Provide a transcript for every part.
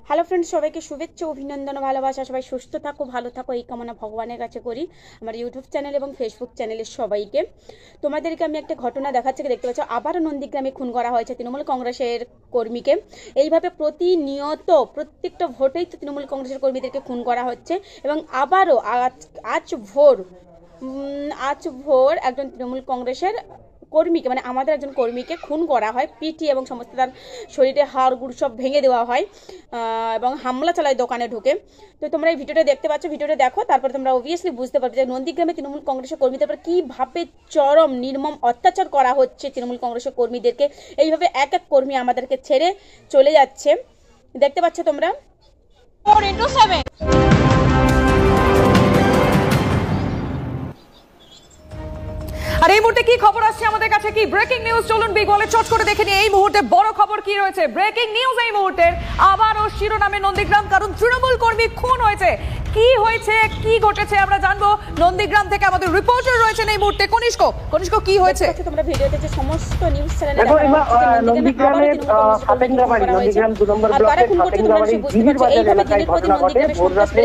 Hello friends, সবাইকে শুভেচ্ছা, অভিনন্দন, ভালোবাসা। সবাই সুস্থ থাকো, ভালো থাকো, এই কামনা ভগবানের কাছে করি। আমার ইউটিউব চ্যানেল এবং ফেসবুক চ্যানেলের সবাইকে। তোমাদেরকে আমি একটা ঘটনা দেখাচ্ছি, দেখতে পাচ্ছ। আবারও নন্দীগ্রামে খুন করা হয়েছে তৃণমূল কংগ্রেসের কর্মীকে। এইভাবে প্রতিনিয়ত প্রত্যেকটা ভোটেই তো তৃণমূল কংগ্রেসের কর্মীদেরকে খুন করা হচ্ছে। এবং আবারও আজ ভোর একজন তৃণমূল কংগ্রেসের কর্মীকে, মানে আমাদের একজন কর্মীকে খুন করা হয়, পিটিয়ে এবং সমস্ত তার শরীরে হাড় গুড় সব ভেঙে দেওয়া হয় এবং হামলা চালায় দোকানে ঢুকে। তো তোমরা এই ভিডিওটা দেখতে পাচ্ছ, ভিডিওটা দেখো, তারপরে তোমরা অবভিয়াসলি বুঝতে পারবে যে নন্দীগ্রামে তৃণমূল কংগ্রেসের কর্মীদের উপর কীভাবে চরম নির্মম অত্যাচার করা হচ্ছে তৃণমূল কংগ্রেসের কর্মীদেরকে। এইভাবে এক এক কর্মী আমাদেরকে ছেড়ে চলে যাচ্ছে, দেখতে পাচ্ছ তোমরা। আর এই মুহূর্তে কি খবর আসছে আমাদের কাছে, কি ব্রেকিং নিউজ, চলুন বিগ ওয়ালে চট করে দেখে নিই এই মুহূর্তে বড় খবর কি রয়েছে। ব্রেকিং নিউজ এই মুহূর্তে, আবারও শিরোনামে নন্দীগ্রাম, কারণ তৃণমূল কর্মী খুন হয়েছে। কি হয়েছে, কি ঘটেছে আমরা জানবো। নন্দীগ্রাম থেকে আমাদের রিপোর্টার রয়েছেন এই মুহূর্তে কনিষ্ক। কনিষ্ক, কি হয়েছে? তোমরা ভিডিওতে যে সমস্ত নিউজ চ্যানেলে নন্দীগ্রামের সাতেঙ্গাবাড়ি, নন্দীগ্রাম 2 নম্বর ব্লকের সাতেঙ্গাবাড়ি জিবির বাজার এলাকায় ঘটনা ঘটে। ভোর রাতে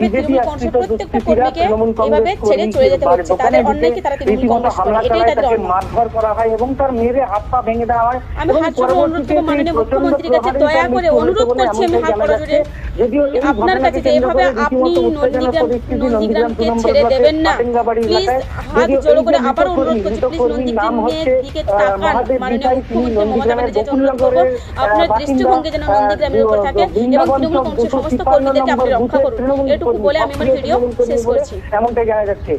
বিজেপি আশ্রিত দুষ্কৃতীরা তৃণমূল কংগ্রেস কর্মীর দোকানে রীতিমতো হামলা চালায়, তাকে মারধর করা হয় এবং তার মেরে হাত পা ভেঙে দেওয়া হয়। আমি হাত জোড়ে অনুরোধ করব মাননীয় মুখ্যমন্ত্রীর কাছে, দয়া করে অনুরোধ করছি আমি হাত জোড়ে আপনার কাছে যে এভাবে আপনি নন্দীগ্রামকে ছেড়ে দেবেন না। প্লিজ হাত জোড় করে আবার অনুরোধ করছি, প্লিজ নন্দীগ্রামের দিকে তাকান। মাননীয় মুখ্যমন্ত্রী মমতা ব্যানার্জিকে অনুরোধ করবো, আপনার দৃষ্টিভঙ্গি যেন নন্দীগ্রামের উপর থাকে এবং তৃণমূল কংগ্রেসের সমস্ত কর্মীদেরকে আপনি রক্ষা করুন। এটুকু বলে আমি আমার ভিডিও শেষ করছি। এমনটাই জানা যাচ্ছে।